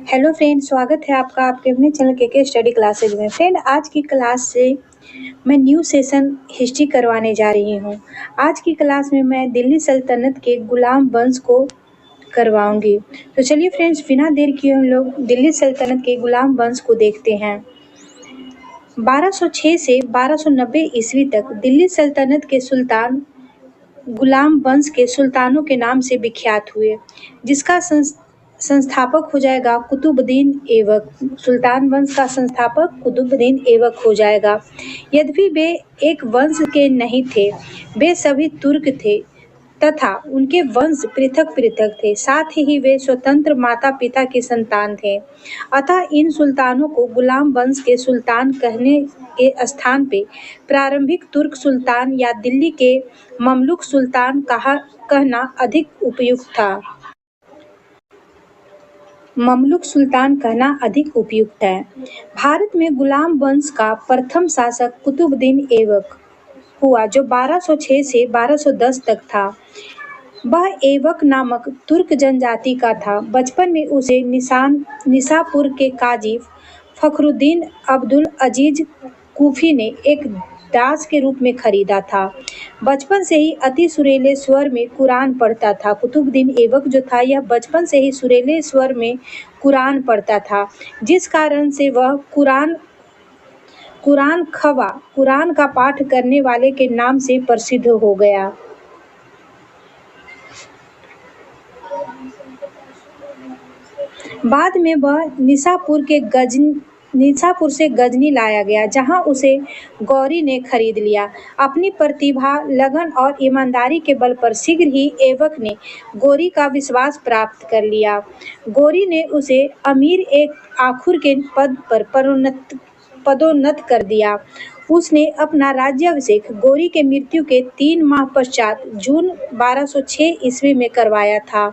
Hello friend, स्वागत है आपका आपके अपने चैनल के स्टडी क्लासेज में। फ्रेंड, आज की क्लास से मैं न्यू सेशन हिस्ट्री करवाने जा रही हूँ। आज की क्लास में मैं दिल्ली सल्तनत के गुलाम वंश को करवाऊंगी। तो चलिए फ्रेंड्स, बिना देर किए हम लोग दिल्ली सल्तनत के गुलाम वंश को देखते हैं। 1206 से 1290 ईस्वी तक दिल्ली सल्तनत के सुल्तान गुलाम वंश के सुल्तानों के नाम से विख्यात हुए, जिसका संस्थापक हो जाएगा कुतुबुद्दीन ऐबक। सुल्तान वंश का संस्थापक कुतुबुद्दीन ऐबक हो जाएगा। यद्यपि वे एक वंश के नहीं थे, वे सभी तुर्क थे तथा उनके वंश पृथक पृथक थे। साथ ही वे स्वतंत्र माता पिता के संतान थे। अतः इन सुल्तानों को गुलाम वंश के सुल्तान कहने के स्थान पे प्रारंभिक तुर्क सुल्तान या दिल्ली के ममलुक सुल्तान कहना अधिक उपयुक्त था। ममलुक सुल्तान कहना अधिक उपयुक्त है। भारत में गुलाम वंश का प्रथम शासक कुतुबुद्दीन ऐबक हुआ, जो 1206 से 1210 तक था। वह ऐबक नामक तुर्क जनजाति का था। बचपन में उसे निसापुर के काजी फखरुद्दीन अब्दुल अजीज कूफी ने एक दास के रूप में खरीदा था। बचपन से ही अति सुरीले स्वर में कुरान पढ़ता था। कुतुबुद्दीन ऐबक जो था, यह बचपन से ही सुरीले स्वर में कुरान पढ़ता था, जिस कारण से वह कुरान का पाठ करने वाले के नाम से प्रसिद्ध हो गया। बाद में वह निसापुर से गजनी लाया गया, जहां उसे गौरी ने खरीद लिया। अपनी प्रतिभा, लगन और ईमानदारी के बल पर शीघ्र ही ऐबक ने गौरी का विश्वास प्राप्त कर लिया। गौरी ने उसे अमीर एक आखुर के पद पर पदोन्नत कर दिया। उसने अपना राज्याभिषेक गौरी के मृत्यु के 3 माह पश्चात जून 1206 ईस्वी में करवाया था।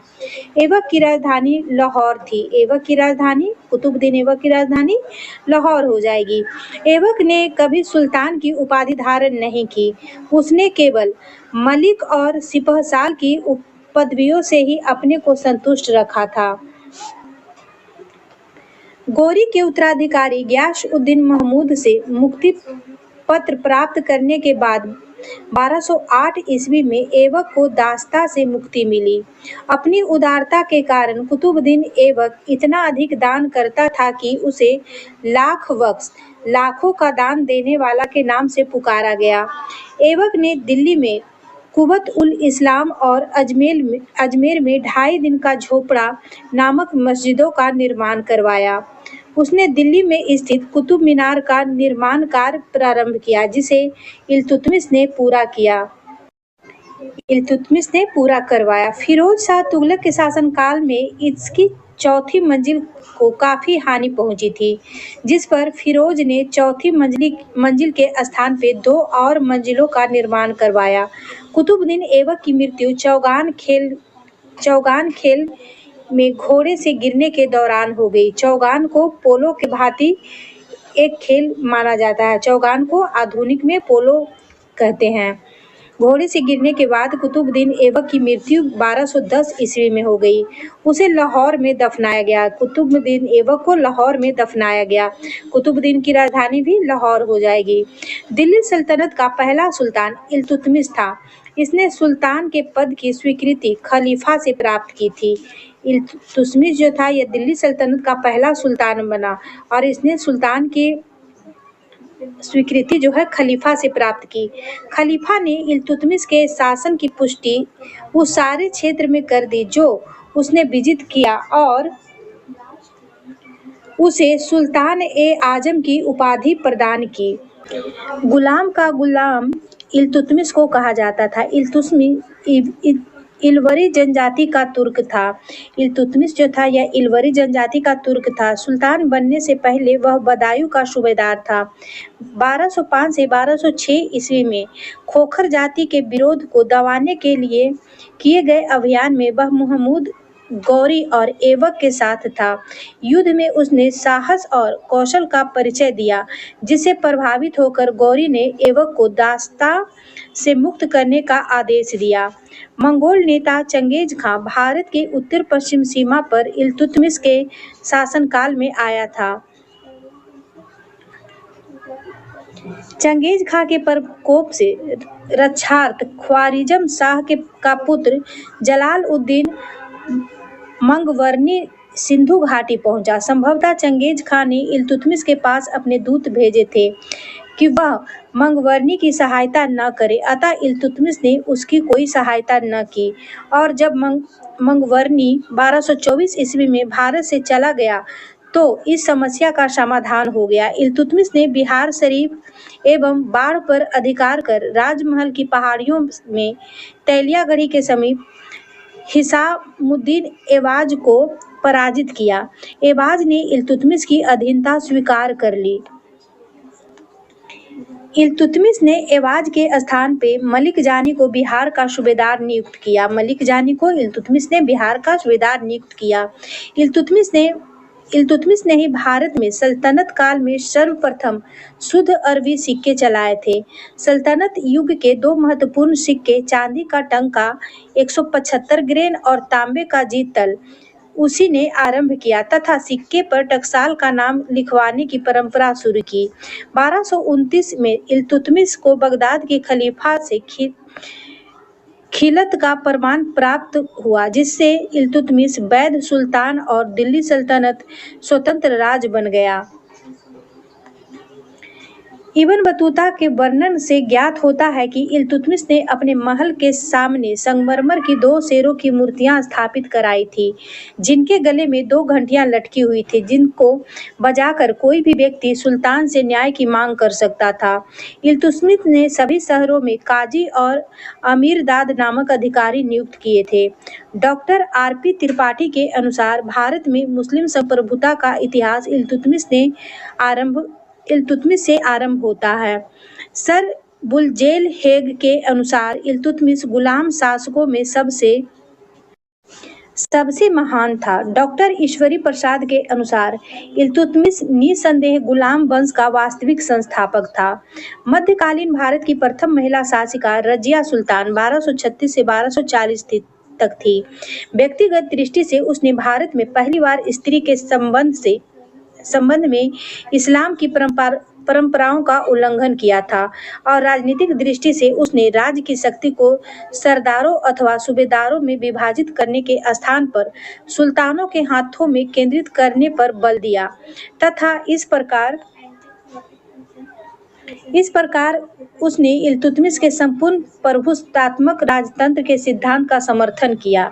ऐबक की राजधानी लाहौर थी। कुतुबुद्दीन ऐबक की राजधानी लाहौर हो जाएगी। ऐबक ने कभी सुल्तान की उपाधि धारण नहीं की। उसने केवल मलिक और सिपहसाल की पदवियों से ही अपने को संतुष्ट रखा था। गौरी के उत्तराधिकारी गियास-उद-दीन महमूद से मुक्ति पत्र प्राप्त करने के बाद 1208 ईस्वी में ऐबक को दासता से मुक्ति मिली। अपनी उदारता के कारण कुतुबुद्दीन ऐबक इतना अधिक दान करता था कि उसे लाखों का दान देने वाला के नाम से पुकारा गया। ऐबक ने दिल्ली में कुबत-उल-इस्लाम और अजमेर में 2.5 दिन का झोपड़ा नामक मस्जिदों का निर्माण करवाया। उसने दिल्ली में स्थित कुतुब मीनार का निर्माण कार्य प्रारंभ किया, जिसे इल्तुतमिश ने पूरा करवाया। फिरोज शाह तुगलक के शासनकाल में इसकी चौथी मंजिल को काफी हानि पहुंची थी, जिस पर फिरोज ने चौथी मंजिल के स्थान पे 2 और मंजिलों का निर्माण करवाया। कुतुबुद्दीन ऐबक की मृत्यु चौगान खेल में घोड़े से गिरने के दौरान हो गई। चौगान को पोलो के भांति एक खेल माना जाता है। चौगान को आधुनिक में पोलो कहते हैं। घोड़े से गिरने के बाद कुतुबुद्दीन ऐबक की मृत्यु 1210 ईस्वी में हो गई। उसे लाहौर में दफनाया गया। कुतुबुद्दीन ऐबक को लाहौर में दफनाया गया। कुतुबुद्दीन की राजधानी भी लाहौर हो जाएगी। दिल्ली सल्तनत का पहला सुल्तान इल्तुतमिश था। इसने सुल्तान के पद की स्वीकृति खलीफा से प्राप्त की थी। इल्तुतमिश जो था, यह दिल्ली सल्तनत का पहला सुल्तान बना और इसने सुल्तान की स्वीकृति जो है खलीफा से प्राप्त की। खलीफा ने इल्तुतमिश के शासन की पुष्टि उस सारे क्षेत्र में कर दी जो उसने विजित किया और उसे सुल्तान ए आजम की उपाधि प्रदान की। गुलाम का गुलाम इल्तुतमिश को कहा जाता था। इल्तुतमिश इलवरी जनजाति का तुर्क था। इल्तुतमिश जो था, यह इलवरी जनजाति का तुर्क था। सुल्तान बनने से पहले वह बदायूं का सूबेदार था। 1205 से 1206 ईस्वी में खोखर जाति के विरोध को दबाने के लिए किए गए अभियान में वह गौरी और ऐबक के साथ था। युद्ध में उसने साहस और कौशल का परिचय दिया, जिससे प्रभावित होकर गौरी ने ऐबक को दास्ता से मुक्त करने का आदेश दिया। मंगोल नेता चंगेज खां भारत के उत्तर पश्चिम सीमा पर इल्तुतमिश के शासनकाल में आया था। चंगेज खां के प्रकोप से रक्षार्थ ख्वारिज़म शाह का पुत्र जलाल उद्दीन मंगवर्नी सिंधु घाटी पहुंचा। संभवतः चंगेज खान ने इल्तुतमिश के पास अपने दूत भेजे थे कि वह मंगवर्नी की सहायता न करे, अतः इल्तुतमिश ने उसकी कोई सहायता न की और जब मंगवर्नी 1224 ईस्वी में भारत से चला गया तो इस समस्या का समाधान हो गया। इल्तुतमिश ने बिहार शरीफ एवं बाढ़ पर अधिकार कर राजमहल की पहाड़ियों में तैलियागढ़ी के समीप हिसामुद्दीन ऐवाज को पराजित किया। ऐवाज ने इल्तुतमिश की अधीनता स्वीकार कर ली। इल्तुतमिश ने ऐवाज के स्थान पे मलिक जानी को बिहार का सूबेदार नियुक्त किया। मलिक जानी को इल्तुतमिश ने बिहार का सूबेदार नियुक्त किया। इल्तुतमिश ने ही भारत में सल्तनत काल में सर्वप्रथम शुद्ध अरबी सिक्के चलाए थे। सल्तनत युग के दो महत्वपूर्ण सिक्के, चांदी का टंका 175 ग्रेन और तांबे का जीतल, उसी ने आरंभ किया तथा सिक्के पर टकसाल का नाम लिखवाने की परंपरा शुरू की। 1229 में इल्तुतमिश को बगदाद के खलीफा से खिलत का प्रमाण प्राप्त हुआ, जिससे इल्तुतमिश वैध सुल्तान और दिल्ली सल्तनत स्वतंत्र राज्य बन गया। इब्न बतूता के वर्णन से ज्ञात होता है कि इल्तुतमिश ने अपने महल के सामने संगमरमर की 2 शेरों की मूर्तियां स्थापित कराई थी, जिनके गले में 2 घंटियां लटकी हुई थी, जिनको बजाकर कोई भी व्यक्ति सुल्तान से न्याय की मांग कर सकता था। इल्तुतमिश ने सभी शहरों में काजी और अमीरदाद नामक अधिकारी नियुक्त किए थे। Doctor R.P. त्रिपाठी के अनुसार भारत में मुस्लिम संप्रभुता का इतिहास इल्तुतमिश से आरंभ होता है। सर बुलजेल हेग के अनुसार इल्तुतमिश गुलाम शासकों में सबसे महान था। डॉक्टर ईश्वरी प्रसाद के अनुसार इल्तुतमिश निसंदेह गुलाम वंश का वास्तविक संस्थापक था। मध्यकालीन भारत की प्रथम महिला शासिका रजिया सुल्तान 1236 से 1240 तक थी। व्यक्तिगत दृष्टि से उसने भारत में पहली बार स्त्री के संबंध में इस्लाम की परंपराओं का उल्लंघन किया था और राजनीतिक दृष्टि से उसने राज्य की शक्ति को सरदारों अथवा सूबेदारों में विभाजित करने के स्थान पर सुल्तानों के हाथों में केंद्रित करने पर बल दिया तथा इस प्रकार उसने इल्तुतमिश के संपूर्ण प्रभुसत्तात्मक राजतंत्र के सिद्धांत का समर्थन किया,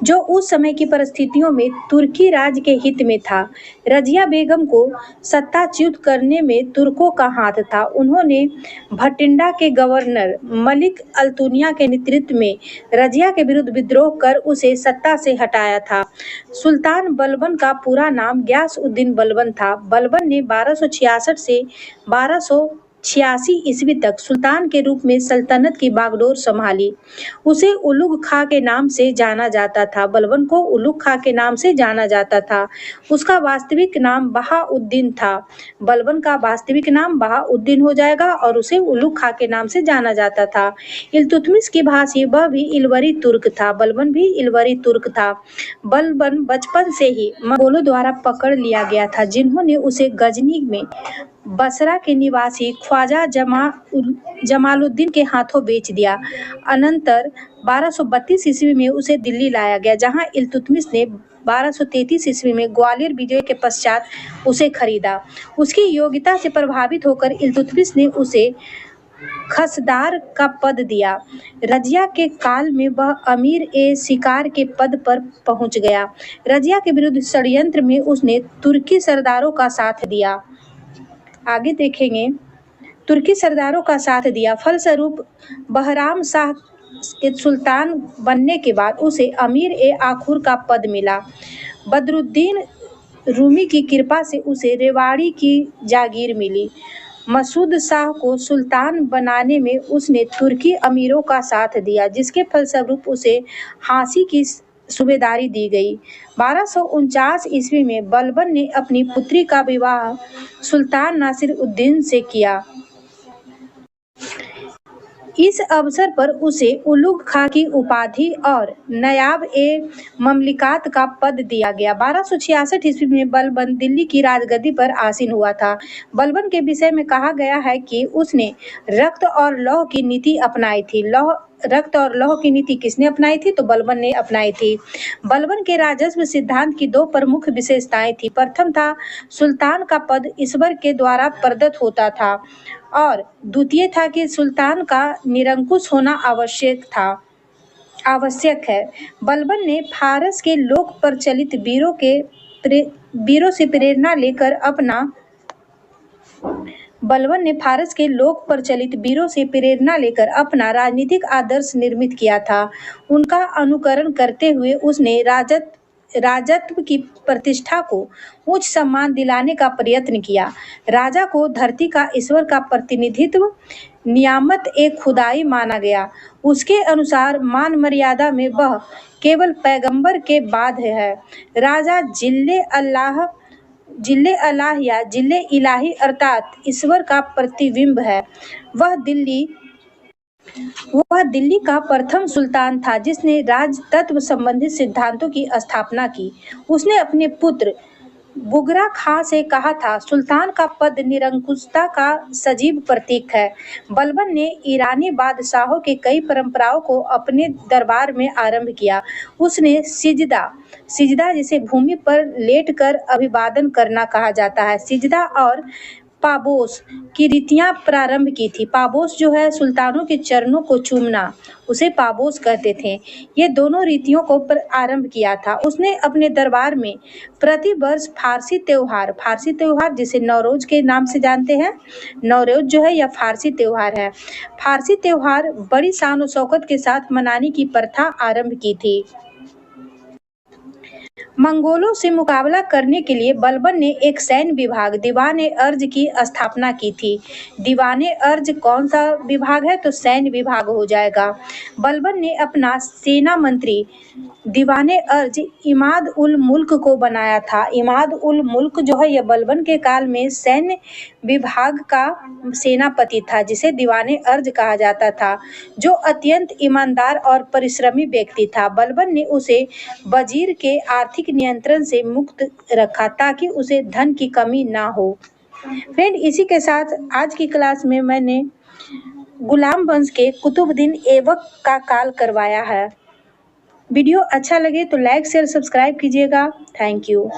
जो उस समय की परिस्थितियों में तुर्की राज्य के हित में था। रजिया बेगम को सत्ताच्युत करने में तुर्कों का हाथ था। उन्होंने भटिंडा के गवर्नर मलिक अल्तुनिया के नेतृत्व में रजिया के विरुद्ध विद्रोह कर उसे सत्ता से हटाया था। सुल्तान बलबन का पूरा नाम गयास उद्दीन बलबन था। बलबन ने 1266 से 1286 ईस्वी तक सुल्तान के रूप में सल्तनत की बागडोर संभाली। उसे उलुग खां के नाम से जाना जाता था। बलबन को उलुग खां के नाम से जाना जाता था। उसका वास्तविक नाम बहाउद्दीन था। बलबन का वास्तविक नाम बहाउद्दीन हो जाएगा और उसे उलुग खां के नाम से जाना जाता था। इल्तुतमिश की भाषी वह भी इलवरी तुर्क था। बलबन भी इलवरी तुर्क था। बलबन बचपन से ही मंगोलों द्वारा पकड़ लिया गया था, जिन्होंने उसे गजनी में बसरा के निवासी ख्वाजा जमालुद्दीन के हाथों बेच दिया। अनंतर 1232 ईस्वी में उसे दिल्ली लाया गया, जहां इल्तुतमिश ने 1233 ईस्वी में ग्वालियर विजय के पश्चात उसे खरीदा। उसकी योग्यता से प्रभावित होकर इल्तुतमिश ने उसे खसदार का पद दिया। रजिया के काल में वह अमीर-ए-शिकार के पद पर पहुंच गया। रजिया के विरुद्ध षड्यंत्र में उसने तुर्की सरदारों का साथ दिया। आगे देखेंगे, तुर्की सरदारों का साथ दिया। फलस्वरूप बहराम शाह के सुल्तान बनने के बाद उसे अमीर-ए-आखुर का पद मिला। बदरुद्दीन रूमी की कृपा से उसे रेवाड़ी की जागीर मिली। मसूद शाह को सुल्तान बनाने में उसने तुर्की अमीरों का साथ दिया, जिसके फलस्वरूप उसे झांसी की सूबेदारी दी गई। 1249 ईस्वी में बलबन ने अपनी पुत्री का विवाह सुल्तान नासिर-उद-दीन से किया। इस अवसर पर उसे उलुग खां की उपाधि और नयाब-ए-ममलिकात का पद दिया गया। 1266 ईस्वी में बलबन दिल्ली की राजगद्दी पर आसीन हुआ था। बलबन के विषय में कहा गया है कि उसने रक्त और लौह की नीति अपनाई थी। रक्त और लौह की नीति किसने अपनाई थी? तो बलबन ने अपनाई थी। बलबन के राजस्व सिद्धांत की दो प्रमुख विशेषताएं थी। प्रथम था, सुल्तान का पद ईश्वर के द्वारा प्रदत्त होता था, और द्वितीय था कि सुल्तान का निरंकुश होना आवश्यक है। बलबन ने फारस के लोक प्रचलित वीरों से प्रेरणा लेकर अपना राजनीतिक आदर्श निर्मित किया था। उनका अनुकरण करते हुए उसने राजत्व की प्रतिष्ठा को उच्च सम्मान दिलाने का प्रयत्न किया। राजा को धरती का ईश्वर का प्रतिनिधित्व नियामत-ए-खुदाई माना गया। उसके अनुसार मान मर्यादा में वह केवल पैगंबर के बाद है। राजा जिल्ले-अल्लाह या जिल्ले-इलाही अर्थात ईश्वर का प्रतिबिंब है। वह दिल्ली का प्रथम सुल्तान था जिसने राजतत्व संबंधित सिद्धांतों की स्थापना की। उसने अपने पुत्र बुगरा खां से कहा था, सुल्तान का पद निरंकुशता का सजीव प्रतीक है। बलबन ने ईरानी बादशाहों के कई परंपराओं को अपने दरबार में आरंभ किया। उसने सिजदा जिसे भूमि पर लेटकर अभिवादन करना कहा जाता है, सिजदा और पाबोस की रीतियां प्रारंभ की थी। पाबोस जो है सुल्तानों के चरणों को चूमना, उसे पाबोस कहते थे। ये दोनों रीतियों को आरंभ किया था। उसने अपने दरबार में प्रति वर्ष फारसी त्योहार जिसे नौरोज के नाम से जानते हैं, नौरोज जो है यह फारसी त्योहार है। फारसी त्योहार बड़ी शान और शौकत के साथ मनाने की प्रथा आरंभ की थी। मंगोलों से मुकाबला करने के लिए बलबन ने एक सैन्य विभाग दीवान-ए-अर्ज की स्थापना की थी। दीवान-ए-अर्ज कौन सा विभाग है? तो सैन्य विभाग हो जाएगा। बलबन ने अपना सेना मंत्री दीवान-ए-अर्ज इमाद-उल-मुल्क को बनाया था। इमाद-उल-मुल्क जो है यह बलबन के काल में सैन्य विभाग का सेनापति था, जिसे दीवान-ए-अर्ज कहा जाता था, जो अत्यंत ईमानदार और परिश्रमी व्यक्ति था। बलबन ने उसे वजीर के आर्थिक नियंत्रण से मुक्त रखा ताकि उसे धन की कमी ना हो। फ्रेंड, इसी के साथ आज की क्लास में मैंने गुलाम वंश के कुतुबुद्दीन ऐबक का काल करवाया है। वीडियो अच्छा लगे तो लाइक शेयर सब्सक्राइब कीजिएगा। Thank you.